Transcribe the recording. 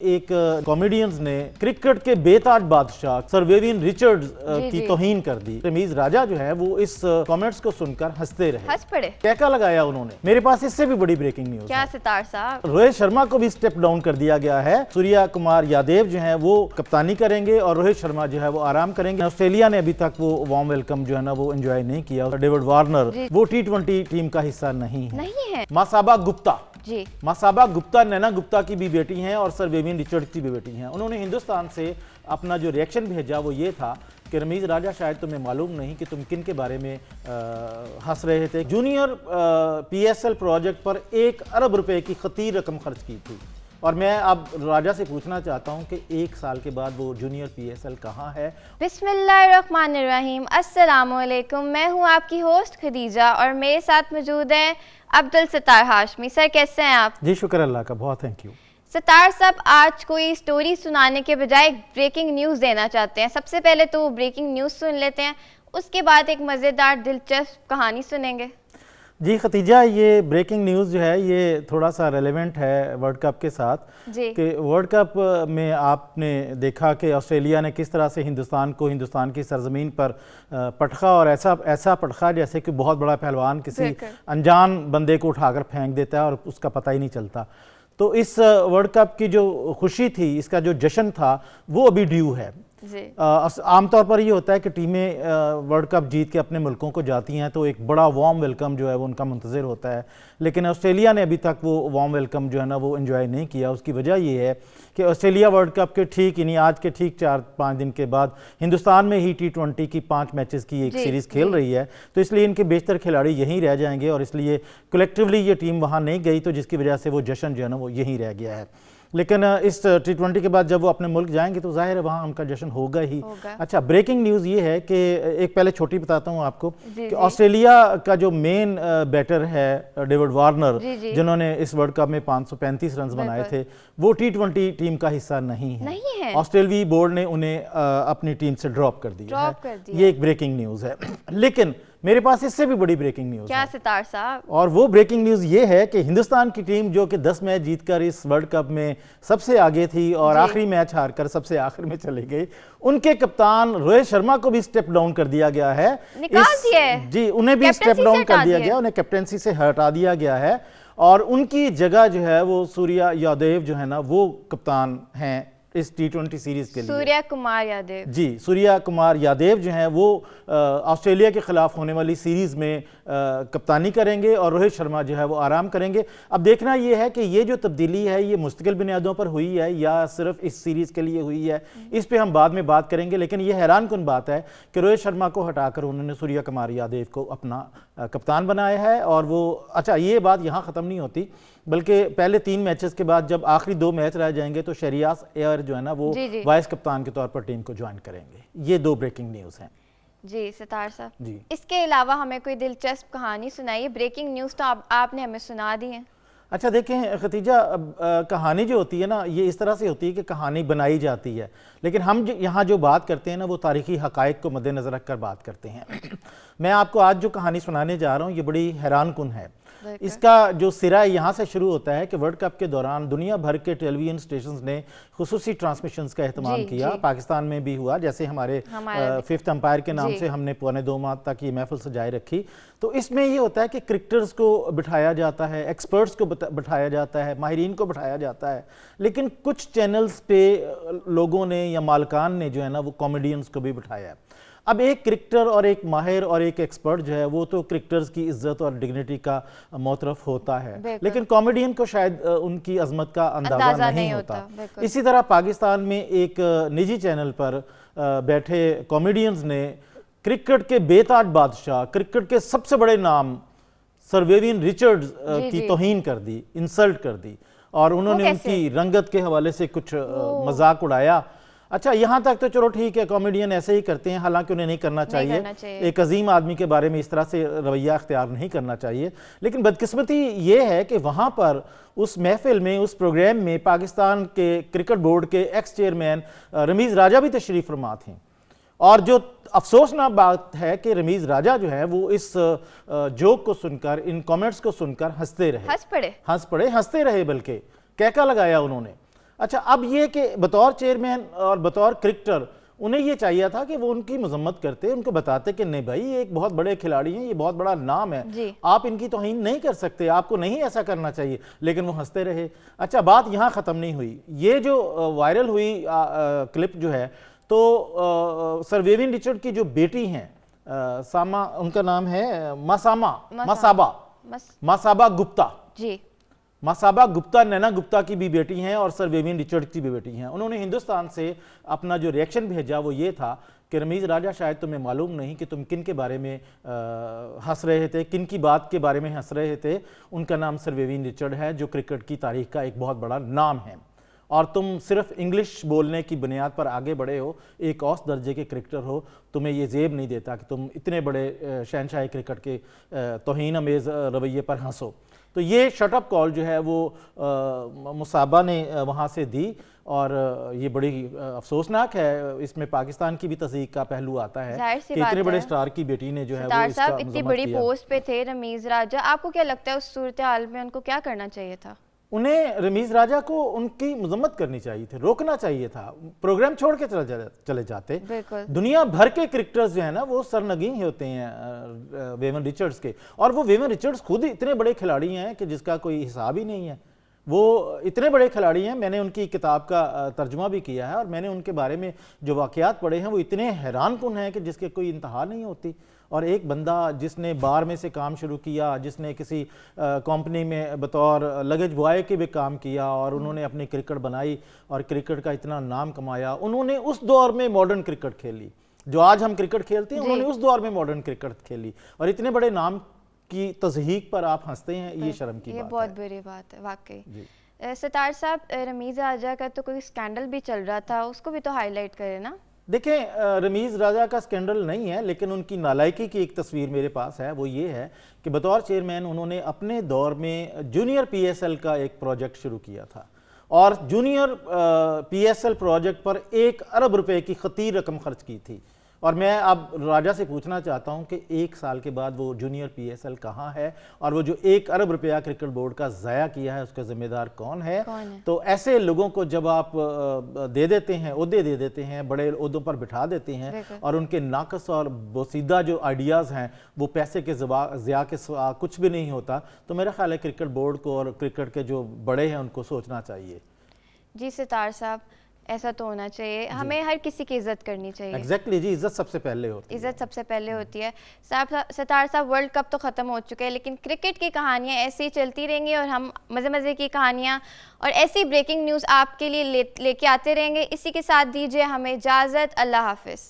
एक कॉमेडियंस ने क्रिकेट के बेताज बादशाह सर विवियन रिचर्ड्स की तौहीन कर दी। रमीज राजा जो है वो इस कमेंट्स को सुनकर हंसते रहे, हंस पड़े। कहका लगाया उन्होंने। मेरे पास इससे भी बड़ी ब्रेकिंग न्यूज क्या सितार साहब? रोहित शर्मा को भी स्टेप डाउन कर दिया गया है। सूर्या कुमार यादव जो है वो कप्तानी करेंगे और रोहित शर्मा जो है वो आराम करेंगे। ऑस्ट्रेलिया ने अभी तक वो वार्म वेलकम जो है ना वो एंजॉय नहीं किया। डेविड वार्नर वो T20 टीम का हिस्सा नहीं है। मासाबा गुप्ता जी, मासाबा गुप्ता नैना गुप्ता की भी बेटी हैं और सर विवियन रिचर्ड्स की भी बेटी हैं। उन्होंने हिंदुस्तान से अपना जो रिएक्शन भेजा वो ये था कि रमीज राजा शायद तुम्हें मालूम नहीं कि तुम किन के बारे में हंस रहे थे। जूनियर PSL प्रोजेक्ट पर 1 अरब रुपए की खतीर रकम खर्च की थी और मैं अब राजा से पूछना चाहता हूं कि 1 साल के बाद वो जूनियर PSL कहां है। बिस्मिल्लाहिर्रहमानिर्रहीम, अस्सलामुअलैकुम। मैं हूं आपकी होस्ट खदीजा और मेरे साथ मौजूद हैं अब्दुल सत्तार हाशमी। सर कैसे हैं आप? जी शुक्र अल्लाह का, बहुत थैंक यू। सत्तार साहब, आज कोई स्टोरी सुनाने के बजाय ब्रेकिंग न्यूज़ देना चाहते हैं। सबसे पहले तो वो ब्रेकिंग न्यूज़ सुन लेते हैं, उसके बाद एक मज़ेदार दिलचस्प कहानी सुनेंगे। जी खतीजा, ये ब्रेकिंग न्यूज़ जो है ये थोड़ा सा रेलेवेंट है वर्ल्ड कप के साथ कि वर्ल्ड कप में आपने देखा कि ऑस्ट्रेलिया ने किस तरह से हिंदुस्तान की सरजमीन पर पटखा, और ऐसा पटखा जैसे कि बहुत बड़ा पहलवान किसी अनजान बंदे को उठाकर फेंक देता है और उसका पता ही नहीं चलता। तो इस वर्ल्ड कप की जो खुशी थी, इसका जो जश्न था वो अभी ड्यू है। आमतौर पर ये होता है कि टीमें वर्ल्ड कप जीत के अपने मुल्कों को जाती हैं तो एक बड़ा वार्म वेलकम जो है वो उनका मुंतज़िर होता है, लेकिन ऑस्ट्रेलिया ने अभी तक वो वार्म वेलकम जो है ना वो एंजॉय नहीं किया। उसकी वजह ये है कि ऑस्ट्रेलिया वर्ल्ड कप के ठीक इन्हीं आज के ठीक 4-5 दिन के बाद हिंदुस्तान में ही T20 की 5 मैचेस की एक सीरीज़ खेल रही है, तो इसलिए इनके बेशतर खिलाड़ी यहीं रह जाएंगे और इसलिए कलेक्टिवली ये टीम वहाँ नहीं गई, तो जिसकी वजह से वो जश्न जो है ना वो यहीं रह गया है। लेकिन इस T20 के बाद जब वो अपने मुल्क जाएंगे तो जाहिर है वहाँ उनका जश्न होगा ही। अच्छा, ब्रेकिंग न्यूज़ ये है कि एक पहले छोटी बताता हूँ आपको कि ऑस्ट्रेलिया का जो मेन बैटर है डेविड वार्नर, जिन्होंने इस वर्ल्ड कप में 535 रन बनाए थे, वो T20 टीम का हिस्सा नहीं है। ऑस्ट्रेलियाई बोर्ड ने उन्हें अपनी टीम से ड्रॉप कर दिया है। ये एक ब्रेकिंग न्यूज़ है। लेकिन मेरे पास इससे भी बड़ी ब्रेकिंग न्यूज़ क्या सितार साहब? और वो ब्रेकिंग न्यूज़ ये है कि हिंदुस्तान की टीम जो कि 10 मैच जीतकर इस वर्ल्ड कप में सबसे आगे थी और आखिरी मैच हारकर सबसे आखिर में चले गई, उनके कप्तान रोहित शर्मा को भी स्टेप डाउन कर दिया गया है। जी, उन्हें भी स्टेप डाउन कर दिया गया, उन्हें कैप्टेंसी से हटा दिया गया है और उनकी जगह जो है वो सूर्या यादव जो है ना वो कप्तान हैं इस T20 सीरीज के लिए। सूर्या कुमार यादव जी, सूर्या कुमार यादव जो हैं वो ऑस्ट्रेलिया के खिलाफ होने वाली सीरीज में कप्तानी करेंगे और रोहित शर्मा जो है वो आराम करेंगे। अब देखना ये है कि ये जो तब्दीली है ये मुस्तकिल बुनियादों पर हुई है या सिर्फ इस सीरीज के लिए हुई है, इस पे हम बाद में बात करेंगे। लेकिन ये हैरान कुन बात है कि रोहित शर्मा को हटाकर उन्होंने सूर्या कुमार यादव को अपना कप्तान बनाया है। और वो अच्छा, ये बात यहाँ ख़त्म नहीं होती, बल्कि पहले 3 मैचेस के बाद जब आखिरी 2 मैच रह जाएंगे तो शहरियार एयर जो है ना वो वाइस कप्तान के तौर पर टीम को ज्वाइन करेंगे। ये 2 ब्रेकिंग न्यूज़ हैं। जी सितार साहब जी, इसके अलावा हमें कोई दिलचस्प कहानी सुनाइए। ब्रेकिंग न्यूज़ तो आपने हमें सुना दी है। अच्छा देखें खतीजा, कहानी जो होती है ना ये इस तरह से होती है कि कहानी बनाई जाती है, लेकिन हम यहाँ जो बात करते हैं ना वो तारीखी हकायक को मद्देनज़र रख कर बात करते हैं। मैं आपको आज जो कहानी सुनाने जा रहा हूँ ये बड़ी हैरान कुन है। इसका जो सिरा यहाँ से शुरू होता है कि वर्ल्ड कप के दौरान दुनिया भर के टेलीविजन स्टेशंस ने खुसूसी ट्रांसमिशंस का एहतमाम किया। पाकिस्तान में भी हुआ, जैसे हमारे 5th अंपायर के नाम से हमने पौने 2 माह तक ये महफिल सजाए रखी। तो इसमें ये होता है कि क्रिकेटर्स को बिठाया जाता है, एक्सपर्ट्स को बिठाया जाता है, माहिरीन को बिठाया जाता है, लेकिन कुछ चैनल्स पे लोगों ने या मालकान ने जो है ना वो कॉमेडियंस को भी बिठाया है। अब एक क्रिकेटर और एक माहिर और एक एक्सपर्ट जो है वो तो क्रिकेटर्स की इज्जत और डिग्निटी का मोतरफ होता है, लेकिन कॉमेडियन को शायद उनकी अजमत का अंदाजा नहीं होता। इसी तरह पाकिस्तान में एक निजी चैनल पर बैठे कॉमेडियंस ने क्रिकेट के बेताज बादशाह, क्रिकेट के सबसे बड़े नाम सर विवियन रिचर्ड्स की तौहीन कर दी, इंसल्ट कर दी और उन्होंने उनकी रंगत के हवाले से कुछ मजाक उड़ाया। अच्छा, यहाँ तक तो चलो ठीक है, कॉमेडियन ऐसे ही करते हैं, हालांकि उन्हें नहीं करना चाहिए। एक अजीम आदमी के बारे में इस तरह से रवैया अख्तियार नहीं करना चाहिए। लेकिन बदकिस्मती ये है कि वहाँ पर उस महफिल में, उस प्रोग्राम में पाकिस्तान के क्रिकेट बोर्ड के एक्स चेयरमैन रमीज राजा भी तशरीफ फरमा थे। और जो अफसोसनाक बात है कि रमीज राजा जो है वो इस जोक को सुनकर, इन कमेंट्स को सुनकर हंसते रहे, हंसते रहे, बल्कि कहका लगाया उन्होंने। अच्छा, अब ये कि बतौर चेयरमैन और बतौर क्रिकेटर उन्हें ये चाहिए था कि वो उनकी मजम्मत करते, उनको बताते कि नहीं भाई ये एक बहुत बड़े खिलाड़ी हैं, ये बहुत बड़ा नाम है, आप इनकी तौहीन नहीं कर सकते, आपको नहीं ऐसा करना चाहिए, लेकिन वो हंसते रहे। अच्छा, बात यहाँ ख़त्म नहीं हुई। ये जो वायरल हुई क्लिप जो है, तो सर वेविन रिचर्ड की जो बेटी हैं, सामा उनका नाम है, मासाबा गुप्ता जी, मासाबा गुप्ता नैना गुप्ता की भी बेटी हैं और सर वेविन रिचर्ड की भी बेटी हैं। उन्होंने हिंदुस्तान से अपना जो रिएक्शन भेजा वो ये था कि रमीज़ राजा, शायद तुम्हें मालूम नहीं कि तुम किन के बारे में हंस रहे थे, किन की बात के बारे में हंस रहे थे। उनका नाम सर वेविन रिचर्ड है, जो क्रिकेट की तारीख का एक बहुत बड़ा नाम है, और तुम सिर्फ इंग्लिश बोलने की बुनियाद पर आगे बढ़े हो, एक औसत दर्जे के क्रिकेटर हो, तुम्हें ये जेब नहीं देता कि तुम इतने बड़े शहनशाही क्रिकेट के तौहीन अमेज़ रवैये पर हंसो। तो ये शटअप कॉल जो है वो मुसाबा ने वहाँ से दी, और ये बड़ी अफसोसनाक है। इसमें पाकिस्तान की भी तस्दीक का पहलू आता है कि इतने बड़े स्टार की बेटी ने जो है वो इसका इतनी बड़ी पोस्ट पे थे रमीज़ राजा, आपको क्या लगता है उस सूरत हाल में उनको क्या करना चाहिए था? उन्हें रमीज़ राजा को उनकी मजम्मत करनी चाहिए थी, रोकना चाहिए था, प्रोग्राम छोड़ के चले जाते। दुनिया भर के क्रिकेटर्स जो है ना वो सरनगी होते हैं वेवन रिचर्ड्स के, और वो वेवन रिचर्ड्स खुद इतने बड़े खिलाड़ी हैं कि जिसका कोई हिसाब ही नहीं है। वो इतने बड़े खिलाड़ी हैं, मैंने उनकी किताब का तर्जुमा भी किया है, और मैंने उनके बारे में जो वाक़यात पढ़े हैं वो इतने हैरान कुन हैं कि जिसके कोई इंतहा नहीं होती। और एक बंदा जिसने बार में से काम शुरू किया, जिसने किसी कंपनी में बतौर लगेज बॉय के भी काम किया, और उन्होंने अपनी क्रिकेट बनाई और क्रिकेट का इतना नाम कमाया। उन्होंने उस दौर में मॉडर्न क्रिकेट खेली, जो आज हम क्रिकेट खेलते हैं, उन्होंने उस दौर में मॉडर्न क्रिकेट खेली, और इतने बड़े नाम की तज़हीक पर आप हंसते हैं, ये शर्म की बात है। ये बहुत बुरी बात है वाकई। सतार साहब, रमीज़ राजा का तो कोई स्कैंडल भी चल रहा था, उसको भी तो हाईलाइट करें ना। देखें, रमीज़ राजा का स्कैंडल नहीं है, लेकिन उनकी नालायकी की एक तस्वीर मेरे पास है। वो ये है कि बतौर चेयरमैन उन्होंने अपने दौर में जूनियर PSL का एक प्रोजेक्ट शुरू किया था, और जूनियर PSL प्रोजेक्ट पर 1 अरब रुपए की खतीर रकम खर्च की थी। और मैं अब राजा से पूछना चाहता हूं कि 1 साल के बाद वो जूनियर PSL कहाँ है, और वो जो 1 अरब रुपया क्रिकेट बोर्ड का ज़ाया किया है उसका जिम्मेदार कौन है? तो ऐसे लोगों को जब आप दे देते हैं, ओहदे दे देते हैं, बड़े ओहदों पर बिठा देते हैं, और उनके नाकस और बोसीदा जो आइडियाज़ हैं वो पैसे के ज़िया के कुछ भी नहीं होता, तो मेरा ख्याल है क्रिकेट बोर्ड को और क्रिकेट के जो बड़े हैं उनको सोचना चाहिए। जी सितार साहब, ऐसा तो होना चाहिए, हमें हर किसी की इज्जत करनी चाहिए। एग्जैक्टली जी, इज्जत सबसे पहले होती है। इज्जत सबसे पहले होती है। सतार साहब, वर्ल्ड कप तो ख़त्म हो चुके हैं, लेकिन क्रिकेट की कहानियाँ ऐसे ही चलती रहेंगी, और हम मज़े मज़े की कहानियाँ और ऐसी ब्रेकिंग न्यूज़ आपके लिए लेके आते रहेंगे। इसी के साथ दीजिए हमें इजाज़त। अल्लाह हाफिज़।